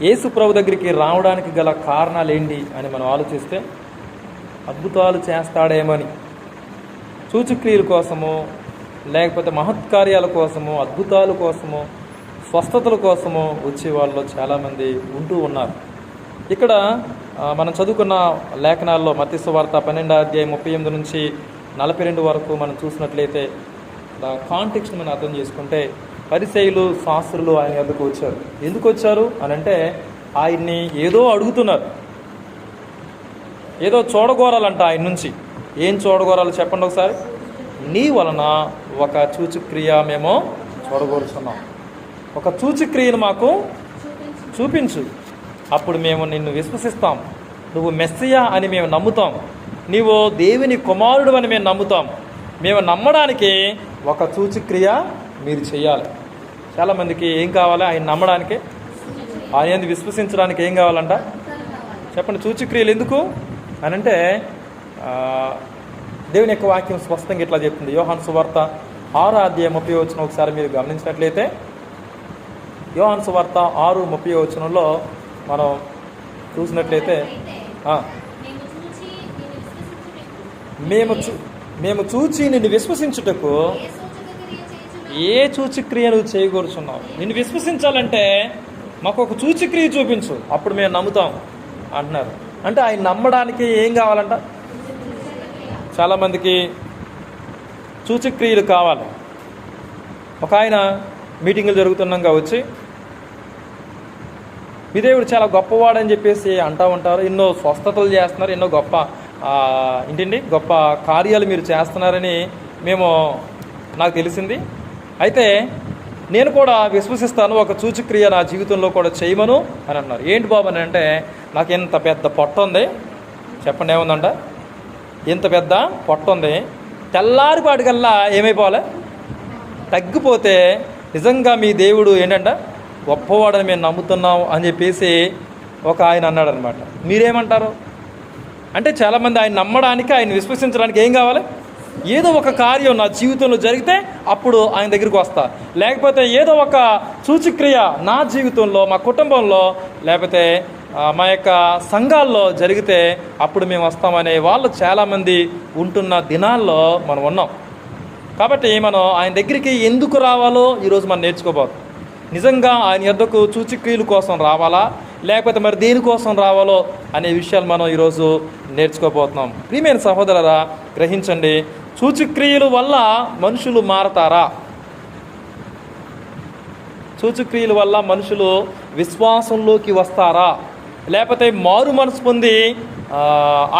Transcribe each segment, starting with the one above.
యేసు ప్రభు దగ్గరికి రావడానికి గల కారణాలు ఏంటి అని మనం ఆలోచిస్తే అద్భుతాలు చేస్తాడేమని, సూచక్రియల కోసము, లేకపోతే మహత్కార్యాల కోసము, అద్భుతాల కోసము, స్వస్థతల కోసము వచ్చే వాళ్ళు చాలామంది ఉంటూ ఉన్నారు. ఇక్కడ మనం చదువుకున్న లేఖనాల్లో మత్తయి సువార్త 12:38 నుంచి 42 వరకు మనం చూసినట్లయితే కాంటెక్స్ట్ మనం అర్థం చేసుకుంటే, పరిసయ్యులు శాస్త్రులు ఆయన వద్దకు వచ్చారు. ఎందుకు వచ్చారు అని అంటే ఆయన్ని ఏదో అడుగుతున్నారు, ఏదో చూడగోరాలంట ఆయన నుంచి. ఏం చూడగోరాలు చెప్పండి ఒకసారి. నీ వలన ఒక సూచక్రియ మేము చూడగోరుచున్నాం, ఒక సూచక్రియను మాకు చూపించు, అప్పుడు మేము నిన్ను విశ్వసిస్తాం, నువ్వు మెస్సియా అని మేము నమ్ముతాం, నీవు దేవుని కుమారుడు అని మేము నమ్ముతాం. మేము నమ్మడానికి ఒక సూచక్రియ మీరు చేయాలి. చాలామందికి ఏం కావాలి? ఆయన నమ్మడానికి, ఆయన విశ్వసించడానికి ఏం కావాలంట చెప్పండి. సూచక్రియలు ఎందుకు అని అంటే దేవుని యొక్క వాక్యం స్పష్టంగా ఇట్లా చెప్తుంది. యోహాను సువార్త 6:30 ఒకసారి మీరు గమనించినట్లయితే, యోహాను సువార్త 6:30 మనం చూసినట్లయితే, మేము చూచి నిన్ను విశ్వసించుటకు ఏ సూచక్రియ నువ్వు చేయకూర్చున్నావు. నిన్ను విశ్వసించాలంటే మాకు ఒక సూచక్రియ చూపించు, అప్పుడు మేము నమ్ముతాం అంటున్నారు. అంటే ఆయన నమ్మడానికి ఏం కావాలంట? చాలామందికి సూచక్రియలు కావాలి. ఒక ఆయన మీటింగులు జరుగుతున్నాగా వచ్చి, మీ దేవుడు చాలా గొప్పవాడని చెప్పేసి అంటూ ఉంటారు, ఎన్నో స్వస్థతలు చేస్తున్నారు, ఎన్నో గొప్ప గొప్ప కార్యాలు మీరు చేస్తున్నారని నాకు తెలిసింది. అయితే నేను కూడా విశ్వసిస్తాను, ఒక సూచక్రియ నా జీవితంలో కూడా చేయమను అని అన్నారు. ఏంటి బాబు అని అంటే, నాకు ఇంత పెద్ద పొట్ట ఉంది, చెప్పండి ఏముందంట, ఇంత పెద్ద పొట్ట ఉంది, తెల్లారిపాటికల్లా ఏమైపోవాలి? తగ్గిపోతే నిజంగా మీ దేవుడు ఏంటంట గొప్పవాడని మేము నమ్ముతున్నాం అని చెప్పేసి ఒక ఆయన అన్నాడు అనమాట. మీరేమంటారు? అంటే చాలామంది ఆయన నమ్మడానికి, ఆయన విశ్వసించడానికి ఏం కావాలి? ఏదో ఒక కార్యం నా జీవితంలో జరిగితే అప్పుడు ఆయన దగ్గరికి వస్తా, లేకపోతే ఏదో ఒక సూచక్రియ నా జీవితంలో, మా కుటుంబంలో, లేకపోతే మా యొక్క సంఘాల్లో జరిగితే అప్పుడు మేము వస్తామనే వాళ్ళు చాలామంది ఉంటున్న దినాల్లో మనం ఉన్నాం. కాబట్టి మనం ఆయన దగ్గరికి ఎందుకు రావాలో ఈరోజు మనం నేర్చుకోబోతున్నాం. నిజంగా ఆయన యొద్దకు సూచక్రియల కోసం రావాలా, లేకపోతే మరి దేనికోసం రావాలో అనే విషయాలు మనం ఈరోజు నేర్చుకోబోతున్నాం. ప్రియమైన సహోదరులారా, గ్రహించండి, సూచక్రియల వల్ల మనుషులు మారతారా? సూచక్రియల వల్ల మనుషులు విశ్వాసంలోకి వస్తారా, లేకపోతే మారు మనసు పొంది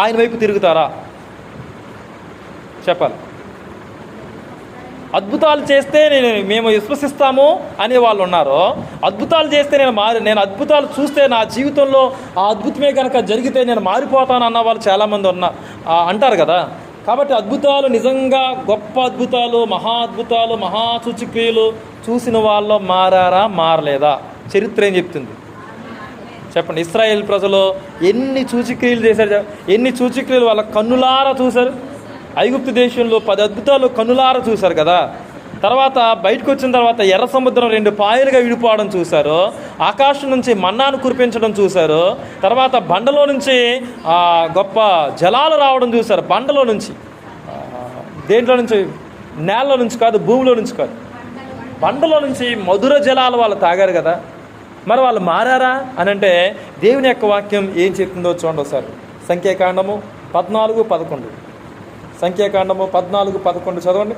ఆయన వైపు తిరుగుతారా? చెప్పాలి. అద్భుతాలు చేస్తే మేము విశ్వసిస్తాము అనే వాళ్ళు ఉన్నారు. అద్భుతాలు చేస్తే నేను అద్భుతాలు చూస్తే నా జీవితంలో ఆ అద్భుతమే కనుక జరిగితే నేను మారిపోతాను అన్న వాళ్ళు చాలామంది అంటారు కదా. కాబట్టి అద్భుతాలు, నిజంగా గొప్ప అద్భుతాలు, మహా అద్భుతాలు, మహా సూచక్రియలు చూసిన వాళ్ళు మారారా, మారలేదా? చరిత్ర ఏం చెప్తుంది చెప్పండి. ఇశ్రాయేల్ ప్రజలు ఎన్ని సూచక్రియలు చేశారు, ఎన్ని సూచక్రియలు వాళ్ళ కన్నులారా చూశారు. ఐగుప్తు దేశంలో 10 అద్భుతాలు కన్నులారా చూశారు కదా. తర్వాత బయటకు వచ్చిన తర్వాత ఎర్ర సముద్రం 2 పాయలుగా విడిపోవడం చూశారు, ఆకాశం నుంచి మన్నాను కురిపించడం చూశారు, తర్వాత బండలో నుంచి గొప్ప జలాలు రావడం చూశారు. బండలో నుంచి, దేంట్లో నుంచి? నేలలో నుంచి కాదు, భూమిలో నుంచి కాదు, బండలో నుంచి మధుర జలాలు వాళ్ళు తాగారు కదా. మరి వాళ్ళు మారారా అని అంటే దేవుని యొక్క వాక్యం ఏం చెప్తుందో చూడండి ఒకసారి. సంఖ్యాకాండము 14:11, సంఖ్యాకాండము 14:11 చదవండి.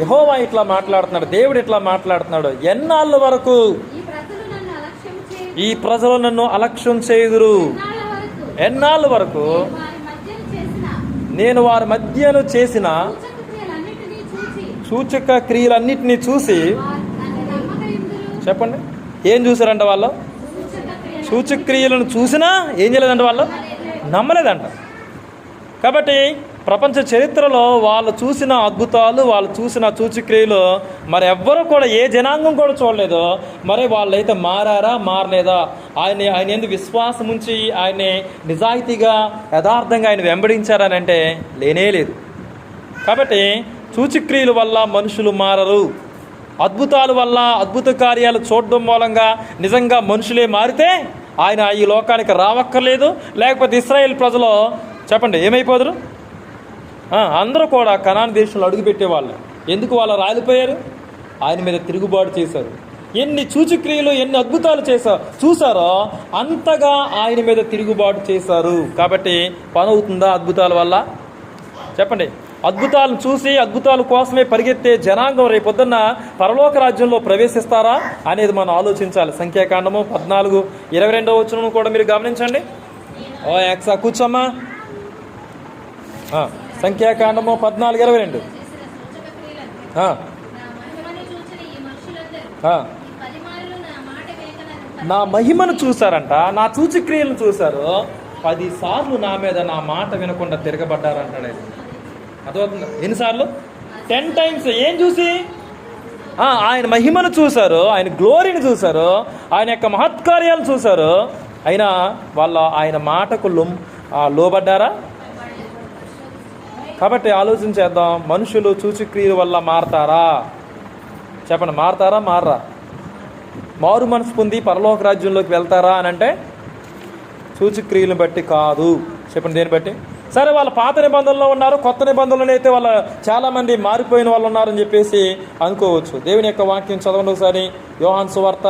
యెహోవా ఇట్లా మాట్లాడుతున్నాడు, దేవుడు ఇట్లా మాట్లాడుతున్నాడు, ఎన్నాళ్ళ వరకు ఈ ప్రజలు నన్ను అలక్ష్యం చేయుదురు? ఎన్నాళ్ళ వరకు నేను వారి మధ్యను చేసిన సూచక క్రియలన్నిటినీ చూసి, చెప్పండి, ఏం చూసారంట వాళ్ళు? సూచక్రియలను చూసినా ఏం చేయలేదంట, వాళ్ళు నమ్మలేదంట. కాబట్టి ప్రపంచ చరిత్రలో వాళ్ళు చూసిన అద్భుతాలు, వాళ్ళు చూసిన సూచక్రియలు మరి ఎవ్వరూ కూడా, ఏ జనాంగం కూడా చూడలేదు. మరి వాళ్ళైతే మారారా, మారలేదా? ఆయన ఎందుకు విశ్వాసం ఉంచి ఆయన్ని నిజాయితీగా యథార్థంగా ఆయన వెంబడించారని అంటే లేనే లేదు. కాబట్టి సూచక్రియల వల్ల మనుషులు మారరు. అద్భుతాల వల్ల, అద్భుత కార్యాలు చూడడం మూలంగా నిజంగా మనుషులే మారితే ఆయన ఈ లోకానికి రావక్కర్లేదు. లేకపోతే ఇశ్రాయేల్ ప్రజలు చెప్పండి ఏమైపోదురు? అందరూ కూడా కనాను దేశంలో అడుగుపెట్టేవాళ్ళు. ఎందుకు వాళ్ళు రాలిపోయారు? ఆయన మీద తిరుగుబాటు చేశారు. ఎన్ని సూచక్రియలు, ఎన్ని అద్భుతాలు చూసారో అంతగా ఆయన మీద తిరుగుబాటు చేశారు. కాబట్టి పని అవుతుందా అద్భుతాల వల్ల? చెప్పండి. అద్భుతాలను చూసి అద్భుతాల కోసమే పరిగెత్తే జనాంగం రేపొద్దున్న పరలోక రాజ్యంలో ప్రవేశిస్తారా అనేది మనం ఆలోచించాలి. సంఖ్యాకాండము 14:22 కూడా మీరు గమనించండి. ఎక్సా కూర్చోమ్మా. సంఖ్యాకాండము 14:22. నా మహిమను చూశారంట, నా సూచక్రియలను చూశారు, 10 సార్లు నా మీద నా మాట వినకుండా తిరగబడ్డారంటాడు. అర్థమవుతుందా? ఎన్నిసార్లు? 10 times. ఏం చూసి? ఆయన మహిమను చూశారు, ఆయన గ్లోరీని చూశారు, ఆయన యొక్క మహత్కార్యాలు చూశారు. అయినా ఆయన మాటకు లోబడ్డారా? కాబట్టి ఆలోచన చేద్దాం. మనుషులు సూచక్రియల వల్ల మారతారా? చెప్పండి, మారతారా? మారరా? మారు మనసు పొంది పరలోక రాజ్యంలోకి వెళ్తారా అని అంటే సూచక్రియలను బట్టి కాదు. చెప్పండి, దేని బట్టి? సరే, వాళ్ళ పాత నిబంధనలో ఉన్నారు, కొత్త నిబంధనలు అయితే వాళ్ళ చాలామంది మారిపోయిన వాళ్ళు ఉన్నారని చెప్పేసి అనుకోవచ్చు. దేవుని యొక్క వాక్యం చదవండి ఒకసారి. యోహాను సువార్త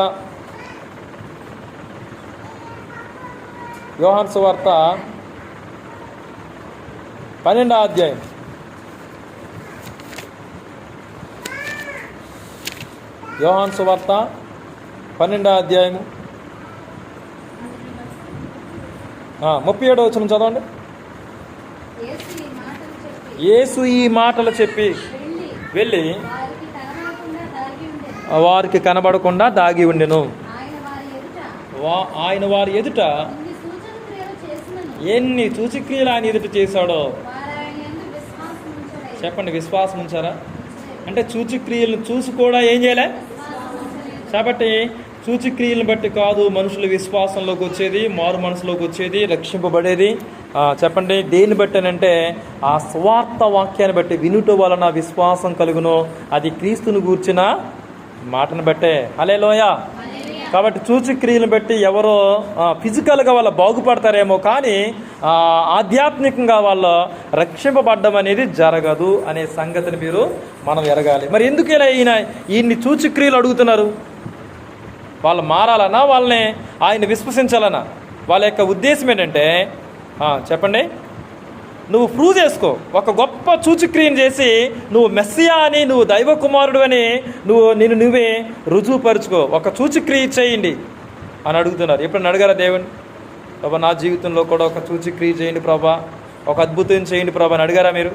12వ అధ్యాయం. యోహాను సువార్త 12వ అధ్యాయము 37వ వచనం చదవండి. యేసు ఈ మాటలు చెప్పి వెళ్ళి వారికి కనబడకుండా దాగి ఉండెను. ఆయన వారి ఎదుట ఎన్ని సూచక్రియలు ఆయన ఎదుట చేశాడో. చెప్పండి, విశ్వాసం ఉంచారా? అంటే సూచక్రియలను చూసి కూడా ఏం చేయలే. కాబట్టి సూచక్రియలను బట్టి కాదు మనుషుల విశ్వాసంలోకి వచ్చేది, మారు మనసులోకి వచ్చేది, రక్షింపబడేది. చెప్పండి, దేన్ని బట్టి అంటే ఆ స్వార్థ వాక్యాన్ని బట్టి వినుట వలన విశ్వాసం కలుగును. అది క్రీస్తుని గూర్చిన మాటను బట్టే. హల్లెలూయా. కాబట్టి సూచక్రియలను బట్టి ఎవరో ఫిజికల్గా వాళ్ళు బాగుపడతారేమో, కానీ ఆధ్యాత్మికంగా వాళ్ళు రక్షింపబడ్డం అనేది జరగదు అనే సంగతిని మనం ఎరగాలి. మరి ఎందుకు ఇలా ఈయన్ని సూచక్రియలు అడుగుతున్నారు? వాళ్ళు మారాలన్నా, వాళ్ళని ఆయన విశ్వసించాలన్నా? వాళ్ళ యొక్క ఉద్దేశం ఏంటంటే, చెప్పండి, నువ్వు ప్రూవ్ చేసుకో, ఒక గొప్ప సూచక్రియను చేసి నువ్వు మెస్సియా అని, నువ్వు దైవ కుమారుడు అని నువ్వే రుజువుపరుచుకో, ఒక సూచక్రియ చేయండి అని అడుగుతున్నారు. ఎప్పుడైనా అడగారా దేవుని? ప్రభా, నా జీవితంలో కూడా ఒక సూచక్రియ చేయండి ప్రభా, ఒక అద్భుతం చేయండి ప్రభా అని అడిగారా మీరు?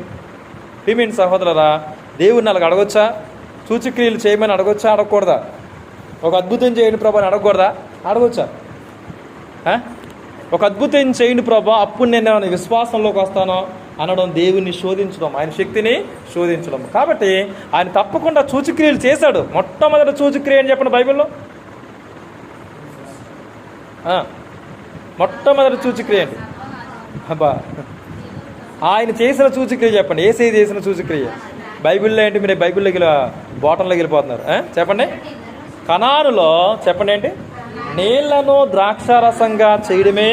ప్రియమైన సహోదరులారా, దేవుడిని అలాగ అడగొచ్చా? సూచక్రియలు చేయమని అడగొచ్చా? అడగకూడదా? ఒక అద్భుతం చేయండి ప్రభా అని అడగకూడదా? అడగొచ్చా? ఒక అద్భుతం చేయండి ప్రభా, అప్పుడు నేను విశ్వాసంలోకి వస్తాను అనడం దేవుణ్ణి శోధించడం, ఆయన శక్తిని శోధించడం. కాబట్టి ఆయన తప్పకుండా సూచక్రియలు చేశాడు. మొట్టమొదటి సూచక్రియ అని చెప్పండి బైబిల్లో. మొట్టమొదటి సూచక్రియ అండి. అబ్బా, ఆయన చేసిన సూచక్రియ చెప్పండి. యేసయ్య చేసిన సూచక్రియ బైబిల్లో ఏంటి? మీరు బైబిల్లోకి బోటంలోకి వెళ్ళిపోతున్నారు. చెప్పండి. కనానులో చెప్పండి ఏంటి? నీళ్లను ద్రాక్షారసంగా చేయడమే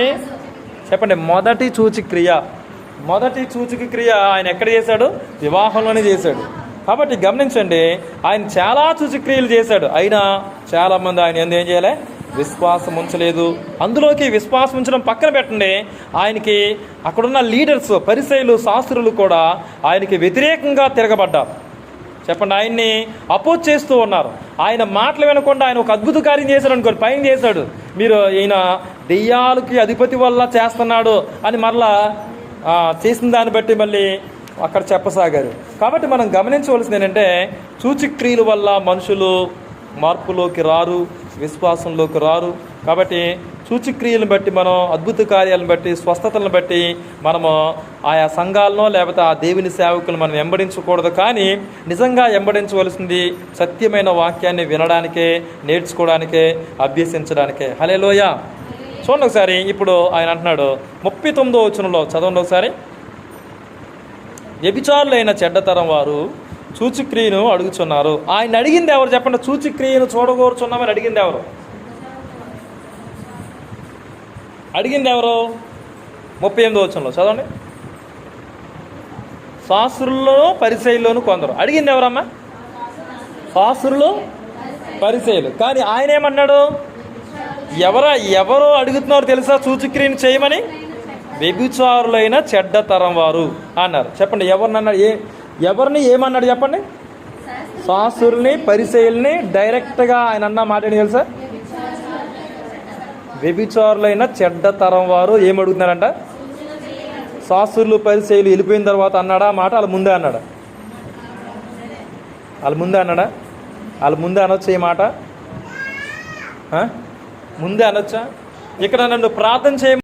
చెప్పండి మొదటి సూచక్రియ. మొదటి సూచక్రియ ఆయన ఎక్కడ చేశాడు? వివాహంలోనే చేశాడు. కాబట్టి గమనించండి, ఆయన చాలా సూచక్రియలు చేశాడు. అయినా చాలామంది ఆయన ఏం చేయలే? విశ్వాసం ఉంచలేదు. అందులోకి విశ్వాసం ఉంచడం పక్కన పెట్టండి, ఆయనకి అక్కడున్న లీడర్స్, పరిసయ్యులు, శాస్త్రులు కూడా ఆయనకి వ్యతిరేకంగా తిరగబడ్డారు. చెప్పండి, ఆయన్ని అపోజ్ చేస్తూ ఉన్నారు. ఆయన మాటలు వినకుండా ఆయన ఒక అద్భుత కార్యం చేశాడు అనుకోండి, పైన చేశాడు, మీరు ఈయన దెయ్యాలకి అధిపతి వల్ల చేస్తున్నాడు అని మరలా చేసిన దాన్ని బట్టి మళ్ళీ అక్కడ చెప్పసాగారు. కాబట్టి మనం గమనించవలసింది ఏంటంటే, సూచక్రియల వల్ల మనుషులు మార్పులోకి రారు, విశ్వాసంలోకి రారు. కాబట్టి సూచక్రియలను బట్టి, మనం అద్భుత కార్యాలను బట్టి, స్వస్థతలను బట్టి మనము ఆయా సంఘాలను లేకపోతే ఆ దేవుని సేవకులను మనం వెంబడించకూడదు. కానీ నిజంగా వెంబడించవలసింది సత్యమైన వాక్యాన్ని వినడానికే, నేర్చుకోవడానికే, అభ్యసించడానికే. హల్లెలూయా. చూడండి ఒకసారి. ఇప్పుడు ఆయన అంటున్నాడు 39వ వచనంలో చదవండి ఒకసారి. వ్యభిచారులైన చెడ్డతరం వారు సూచక్రియను అడుగుచున్నారు. ఆయన అడిగింది ఎవరు చెప్పండి? సూచక్రియను చూడగోరుచున్నామని అడిగింది ఎవరు? అడిగింది ఎవరు? 38వ వచనంలో చదవండి. శాస్త్రుల్లోనూ పరిసయ్యుల్లోనూ కొందరు. అడిగింది ఎవరమ్మా? శాస్త్రులు, పరిసయ్యులు. కానీ ఆయన ఏమన్నాడు? ఎవరు అడుగుతున్నారు తెలుసా సూచక్రియను చేయమని? వ్యభిచారులైన చెడ్డ తరం వారు అన్నారు. చెప్పండి, ఎవరిని అన్నాడు? ఎవరిని ఏమన్నాడు చెప్పండి? శాస్త్రుల్ని, పరిసయ్యుల్ని డైరెక్ట్గా ఆయన అన్న మాట ఏంటి తెలుసా? వ్యభిచారులైన చెడ్డ తరం వారు ఏమడుగుతున్నారంట? శాస్త్రులు, పరిసయ్యులు వెళ్ళిపోయిన తర్వాత అన్నాడా మాట? వాళ్ళ ముందే అన్నాడా? వాళ్ళ ముందే అనొచ్చా ఈ మాట? ముందే అనొచ్చా? ఇక్కడ నన్ను ప్రార్థన చేయ